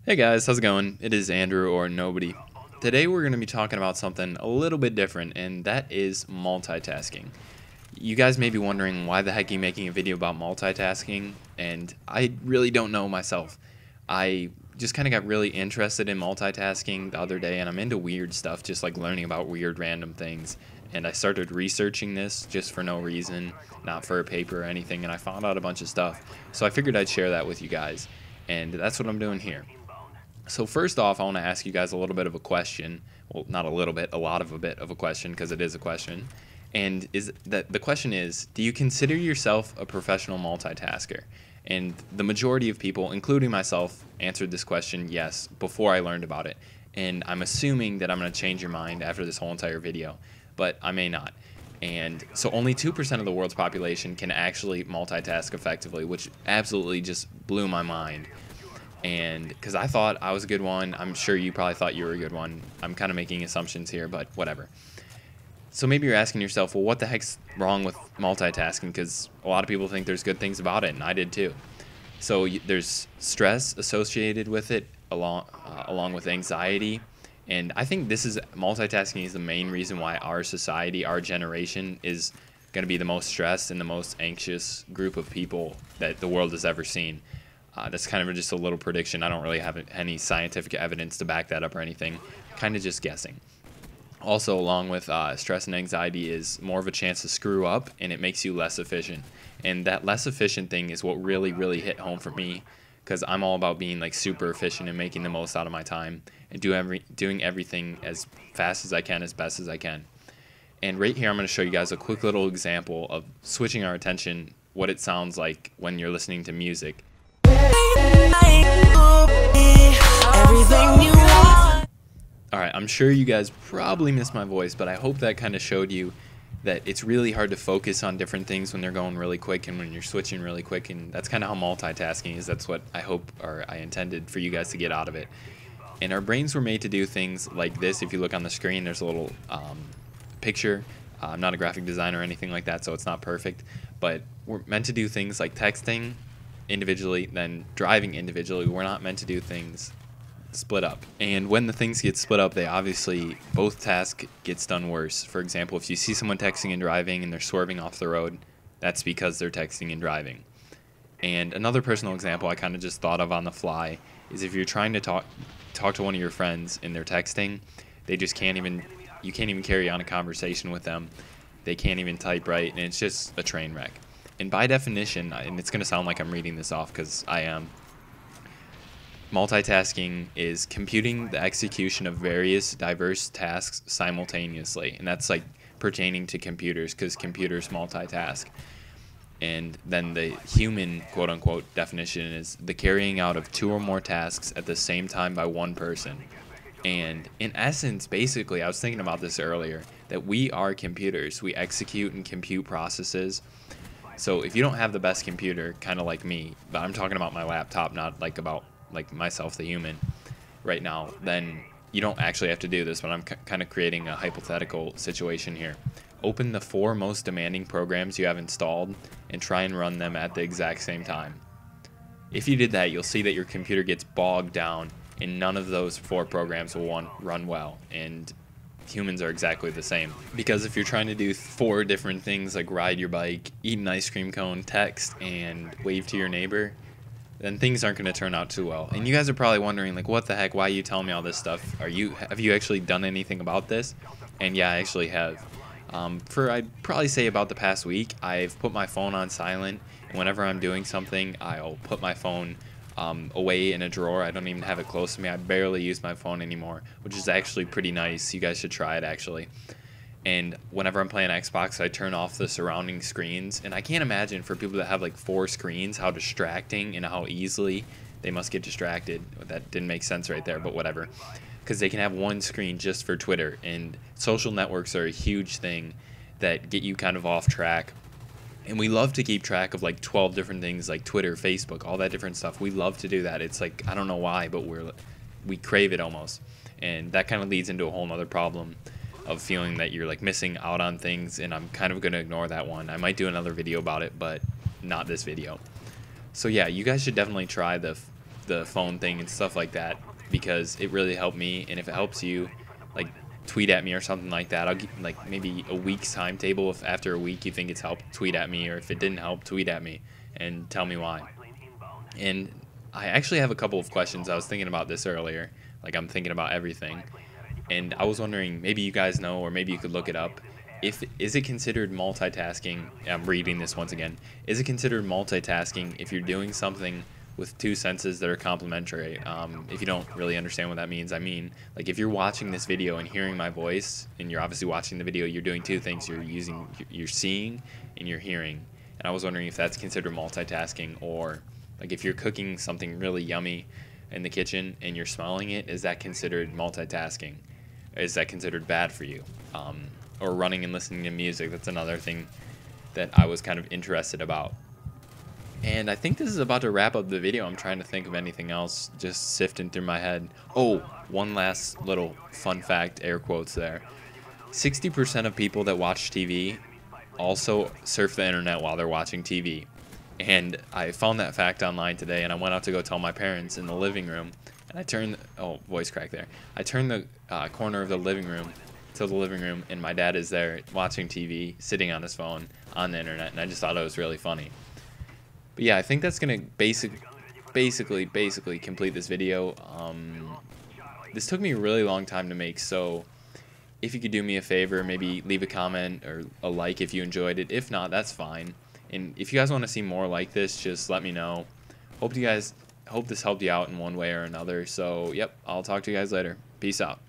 Hey guys, how's it going? It is Andrew or Nobody. Today we're going to be talking about something a little bit different, and that is multitasking. You guys may be wondering why the heck are you making a video about multitasking, and I really don't know myself. I just kind of got really interested in multitasking the other day, and I'm into weird stuff, just like learning about weird random things. And I started researching this just for no reason, not for a paper or anything, and I found out a bunch of stuff. So I figured I'd share that with you guys, and that's what I'm doing here. So first off, I want to ask you guys a little bit of a question. Well, not a little bit, a bit of a question, because it is a question. And is that the question is, do you consider yourself a professional multitasker? And the majority of people, including myself, answered this question yes before I learned about it. And I'm assuming that I'm going to change your mind after this whole entire video, but I may not. And so only 2% of the world's population can actually multitask effectively, which absolutely just blew my mind. And because I thought I was a good one, I'm sure you probably thought you were a good one. I'm kind of making assumptions here, but whatever. So maybe you're asking yourself, well, what the heck's wrong with multitasking? Because a lot of people think there's good things about it, and I did too. So there's stress associated with it, along with anxiety. And I think multitasking is the main reason why our society, our generation, is going to be the most stressed and the most anxious group of people that the world has ever seen. That's kind of just a little prediction. I don't really have any scientific evidence to back that up or anything. Kind of just guessing. Also, along with stress and anxiety is more of a chance to screw up, and it makes you less efficient. And that less efficient thing is what really, really hit home for me, because I'm all about being like super efficient and making the most out of my time and doing everything as fast as I can, as best as I can. And right here, I'm going to show you guys a quick little example of switching our attention, what it sounds like when you're listening to music. Alright, I'm sure you guys probably missed my voice, but I hope that kind of showed you that it's really hard to focus on different things when they're going really quick and when you're switching really quick, and that's kind of how multitasking is. That's what I hope, or I intended for you guys to get out of it. And our brains were made to do things like this. If you look on the screen, there's a little picture. I'm not a graphic designer or anything like that, so it's not perfect, but we're meant to do things like texting individually, then driving individually. We're not meant to do things split up. And when the things get split up, they obviously, both tasks gets done worse. For example, if you see someone texting and driving and they're swerving off the road, that's because they're texting and driving. And another personal example I kind of just thought of on the fly is if you're trying to talk to one of your friends and they're texting, you can't even carry on a conversation with them. They can't even type right, and it's just a train wreck. And by definition, and it's going to sound like I'm reading this off because I am, multitasking is computing the execution of various diverse tasks simultaneously. And that's like pertaining to computers, because computers multitask. And then the human, quote unquote, definition is the carrying out of two or more tasks at the same time by one person. And in essence, basically, I was thinking about this earlier, that we are computers. We execute and compute processes. So if you don't have the best computer, kind of like me, but I'm talking about my laptop, not like about like myself, the human, right now, then you don't actually have to do this, but I'm kind of creating a hypothetical situation here. Open the 4 most demanding programs you have installed and try and run them at the exact same time. If you did that, you'll see that your computer gets bogged down and none of those 4 programs will run well. And humans are exactly the same, because if you're trying to do 4 different things like ride your bike, eat an ice cream cone, text, and wave to your neighbor, then things aren't going to turn out too well. And you guys are probably wondering, like, what the heck, why are you telling me all this stuff? Have you actually done anything about this? And yeah, I actually have. I'd probably say about the past week, I've put my phone on silent, and whenever I'm doing something, I'll put my phone away in a drawer. I don't even have it close to me. I barely use my phone anymore, which is actually pretty nice. You guys should try it, actually. And whenever I'm playing Xbox, I turn off the surrounding screens. And I can't imagine, for people that have like 4 screens, how distracting and how easily they must get distracted. That didn't make sense right there, but whatever. Because they can have 1 screen just for Twitter. And social networks are a huge thing that get you kind of off track. And we love to keep track of like 12 different things like Twitter, Facebook, all that different stuff. We love to do that. It's like, I don't know why, but we crave it almost. And that kind of leads into a whole nother problem of feeling that you're like missing out on things, and I'm kind of going to ignore that one. I might do another video about it, but not this video. So yeah, you guys should definitely try the the phone thing and stuff like that, because it really helped me. And if it helps you, like, tweet at me or something like that. I'll give like maybe a week's timetable. If after a week you think it's helped, tweet at me, or if it didn't help, tweet at me and tell me why. And I actually have a couple of questions. I was thinking about this earlier. Like, I'm thinking about everything. And I was wondering, maybe you guys know, or maybe you could look it up. Is it considered multitasking? I'm reading this once again. Is it considered multitasking if you're doing something with two senses that are complementary? If you don't really understand what that means, I mean, like, if you're watching this video and hearing my voice, and you're obviously watching the video, you're doing two things. You're seeing and you're hearing. And I was wondering if that's considered multitasking, or like if you're cooking something really yummy in the kitchen and you're smelling it, is that considered multitasking? Is that considered bad for you? Or running and listening to music, that's another thing that I was kind of interested about. And I think this is about to wrap up the video. I'm trying to think of anything else, just sifting through my head. Oh, one last little fun fact, air quotes there. 60% of people that watch TV also surf the internet while they're watching TV. And I found that fact online today, and I went out to go tell my parents in the living room. And I turned, oh, voice crack there. I turned the corner of the living room to the living room, and my dad is there watching TV, sitting on his phone on the internet, and I just thought it was really funny. But yeah, I think that's gonna basically complete this video. This took me a really long time to make, so if you could do me a favor, maybe leave a comment or a like if you enjoyed it. If not, that's fine. And if you guys want to see more like this, just let me know. Hope this helped you out in one way or another. So, yep, I'll talk to you guys later. Peace out.